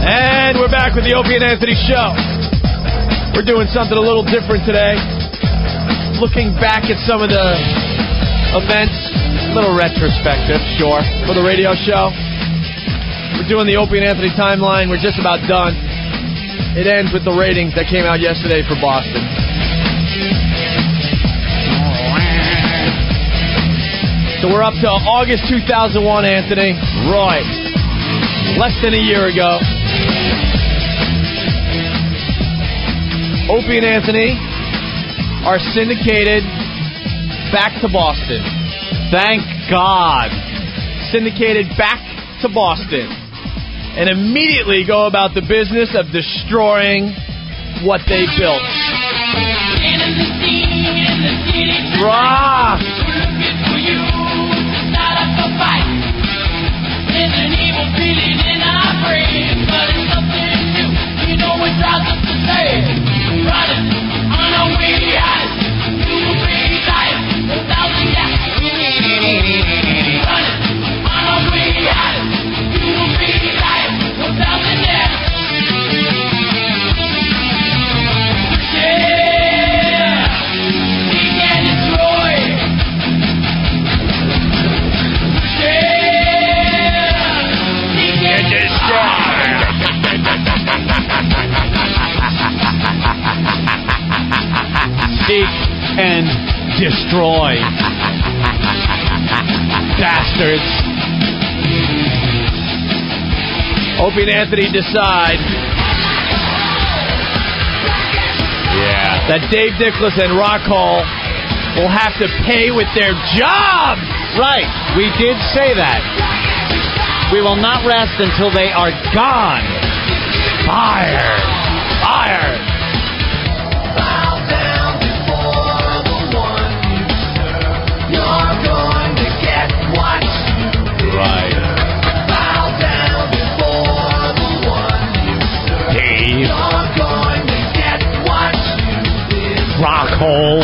And we're back with the Opie and Anthony Show. We're doing something a little different today. Looking back at some of the events, a little retrospective, sure, for the radio show. We're doing the Opie and Anthony timeline. We're just about done. It ends with the ratings that came out yesterday for Boston. So we're up to August 2001, Anthony. Right. Less than a year ago. Opie and Anthony are syndicated back to Boston. Thank God. Syndicated back to Boston. And immediately go about the business of destroying what they built. Rock! There's an evil feeling in our brain, but it's something new. You know it drives us to say, running on a way out. You will be tired, 1,000 gas. Running on a way out. You will be tired, 1,000 gas. Yeah, he can destroy. Seek and destroy. Bastards. Opie and Anthony decide that Dave Dickless and Rock Hall will have to pay with their jobs. Right. We did say that. We will not rest until they are gone. Fired. Fired. Right. Bow down before the one you serve. Dave. You're going to get what you deserve. Rockhole.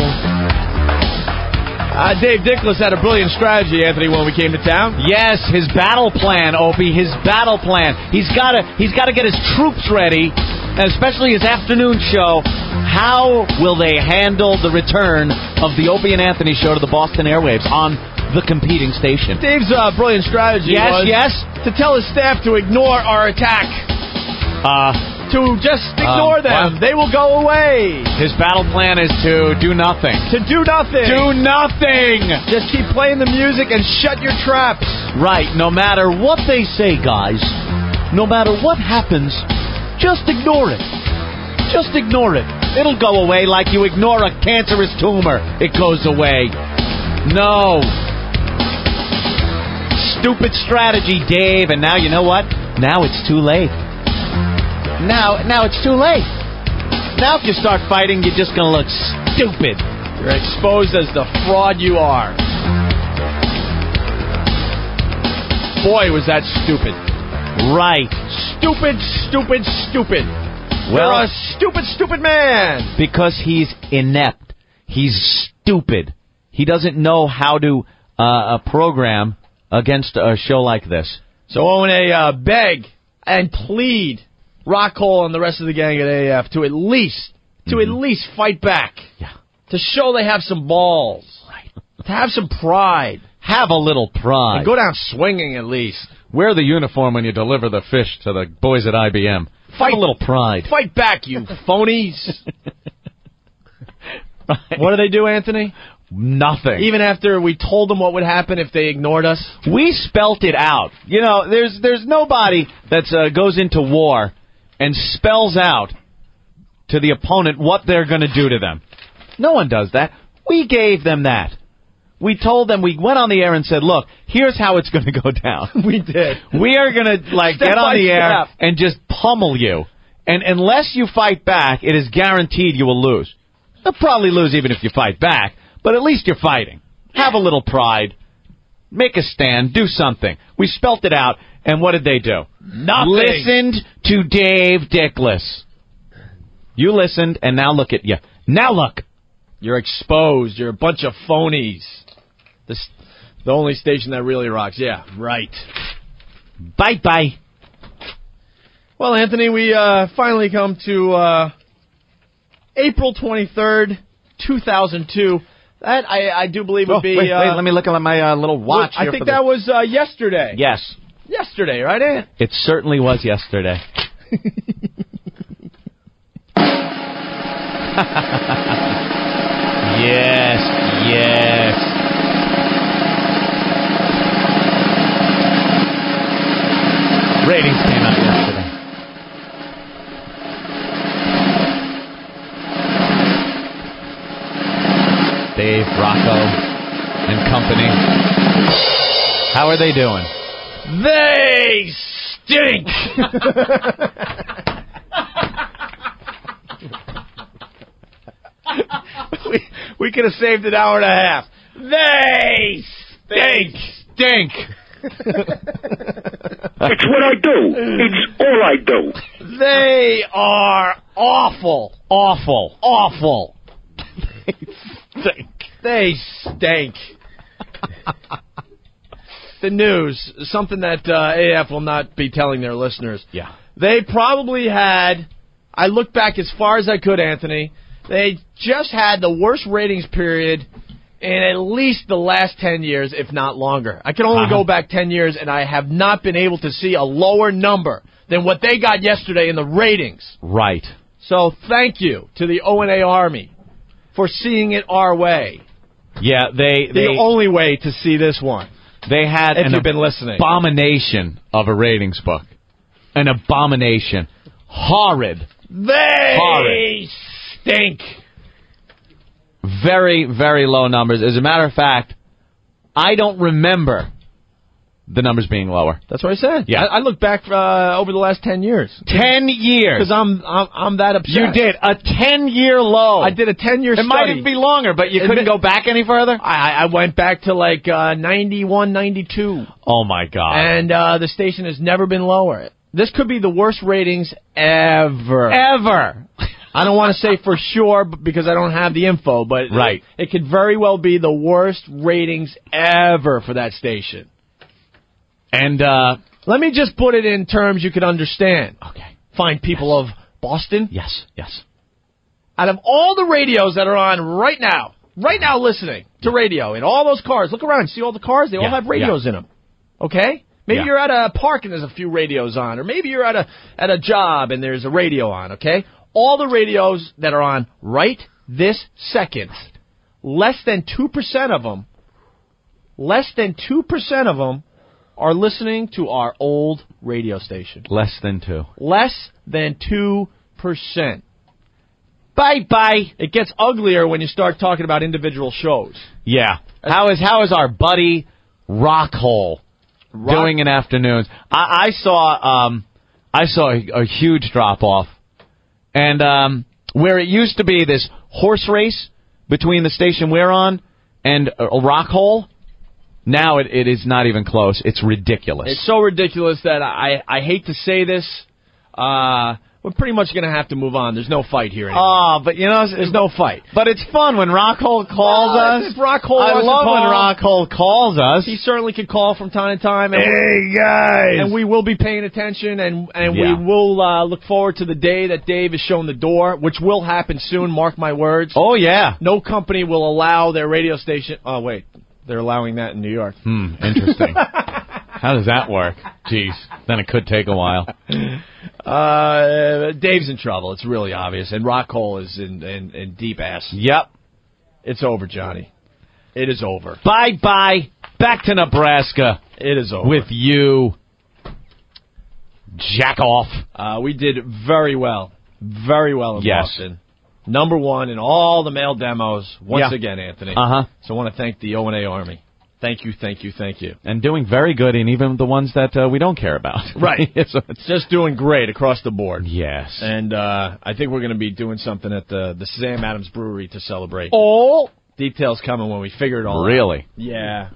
Dave Dickless had a brilliant strategy, Anthony, when we came to town. Yes, his battle plan, Opie. His battle plan. He's got to get his troops ready, especially his afternoon show. How will they handle the return of the Opie and Anthony show to the Boston airwaves on the competing station? Dave's brilliant strategy was to tell his staff to ignore our attack. To just ignore them. They will go away. His battle plan is to do nothing. To do nothing. Do nothing. Just keep playing the music and shut your traps. Right. No matter what they say, guys, no matter what happens, just ignore it. Just ignore it. It'll go away like you ignore a cancerous tumor. It goes away. No. Stupid strategy, Dave. And now, you know what? Now it's too late. Now it's too late. Now if you start fighting, you're just going to look stupid. You're exposed as the fraud you are. Boy, was that stupid. Right. Stupid, stupid, stupid. Well, you're a stupid, stupid man. Because he's inept. He's stupid. He doesn't know how to program against a show like this. So when they beg and plead Rockhole and the rest of the gang at AF to at least fight back. Yeah. To show they have some balls. Right. To have some pride. Have a little pride. And go down swinging at least. Wear the uniform when you deliver the fish to the boys at IBM. Have a little pride. Fight back, you phonies. Right. What do they do, Anthony? Nothing. Even after we told them what would happen if they ignored us? We spelt it out. You know, there's nobody that goes into war and spells out to the opponent what they're going to do to them. No one does that. We gave them that. We told them, we went on the air and said, look, here's how it's going to go down. We did. We are going to get on the air and just pummel you. And unless you fight back, it is guaranteed you will lose. You'll probably lose even if you fight back, but at least you're fighting. Have a little pride. Make a stand. Do something. We spelt it out, and what did they do? Nothing. Listened to Dave Dickless. You listened, and now look at you. Now look. You're exposed. You're a bunch of phonies. The only station that really rocks. Yeah, right. Bye-bye. Well, Anthony, we finally come to April 23rd, 2002. That, I do believe, would be... Wait, let me look at my little watch here. I think that was yesterday. Yes. Yesterday, right, Ant? It certainly was yesterday. Yes. Ratings came out yesterday. Dave, Rocco, and company. How are they doing? They stink! we could have saved an hour and a half. They stink! It's what I do. It's all I do. They are awful. Awful. They stink. The news, something that AF will not be telling their listeners. Yeah. They probably had, I looked back as far as I could, Anthony, they just had the worst ratings period in at least the last 10 years, if not longer. I can only go back 10 years, and I have not been able to see a lower number than what they got yesterday in the ratings. Right. So thank you to the O&A Army for seeing it our way. Yeah, the only way to see this one. They had if you've been listening. Abomination of a ratings book. An abomination. Horrid. They stink. Very, very low numbers. As a matter of fact, I don't remember the numbers being lower. That's what I said. Yeah. I looked back over the last 10 years. 10 years. Because I'm that obsessed. You did a 10-year low. I did a 10-year study. It might even be longer, but you couldn't go back any further? I went back to like 91, 92. Oh, my God. And the station has never been lower. This could be the worst ratings ever. Ever. I don't want to say for sure because I don't have the info, but right. It could very well be the worst ratings ever for that station. And let me just put it in terms you could understand. Okay. Fine people of Boston. Yes. Out of all the radios that are on right now listening to radio in all those cars, look around, see all the cars? They all have radios in them. Okay? Maybe you're at a park and there's a few radios on, or maybe you're at a job and there's a radio on, okay? All the radios that are on right this second, less than 2% of them are listening to our old radio station. Less than 2%. Less than 2%. Bye-bye. It gets uglier when you start talking about individual shows. Yeah. How is our buddy Rockhole doing in afternoons? I saw a huge drop-off. And where it used to be this horse race between the station we're on and a Rockhole, now it is not even close. It's ridiculous. It's so ridiculous that I hate to say this. We're pretty much going to have to move on. There's no fight here anymore. Oh, but you know, there's no fight. But it's fun when Rockhole calls us. If Rockhole I love when Rockhole calls us. He certainly could call from time to time. And hey, guys! And we will be paying attention, and we will look forward to the day that Dave is shown the door, which will happen soon, mark my words. Oh, yeah. No company will allow their radio station... Oh, wait. They're allowing that in New York. Interesting. How does that work? Jeez. Then it could take a while. Dave's in trouble. It's really obvious. And Rockhole is in deep ass. Yep. It's over, Johnny. It is over. Bye-bye. Back to Nebraska. It is over. With you. Jack off. We did very well. Very well in Boston. Number one in all the male demos. Once again, Anthony. Uh-huh. So I want to thank the O&A Army. Thank you. And doing very good in even the ones that we don't care about. Right. So it's just doing great across the board. Yes. And I think we're going to be doing something at the Sam Adams Brewery to celebrate. Oh! Details coming when we figure it all out. Really? Yeah.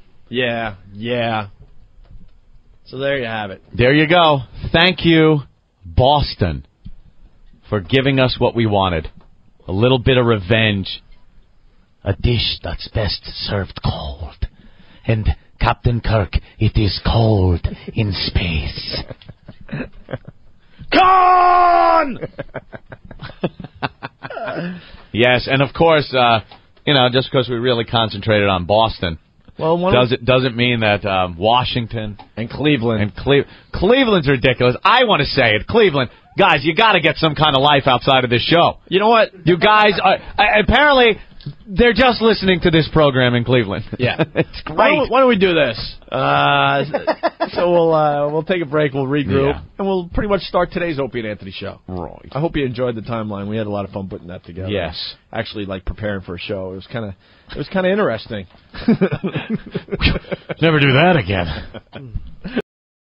So there you have it. There you go. Thank you, Boston, for giving us what we wanted. A little bit of revenge. A dish that's best served cold. And Captain Kirk, it is cold in space. Gone! Yes, and of course, just because we really concentrated on Boston, doesn't mean that Washington and Cleveland Cleveland's ridiculous. I want to say it, Cleveland. Guys, you got to get some kind of life outside of this show. You know what? You guys are apparently they're just listening to this program in Cleveland. Yeah, it's great. Why don't we do this? So we'll take a break. We'll regroup, and we'll pretty much start today's Opie and Anthony show. Right. I hope you enjoyed the timeline. We had a lot of fun putting that together. Yes. Actually, preparing for a show. It was kind of interesting. Never do that again.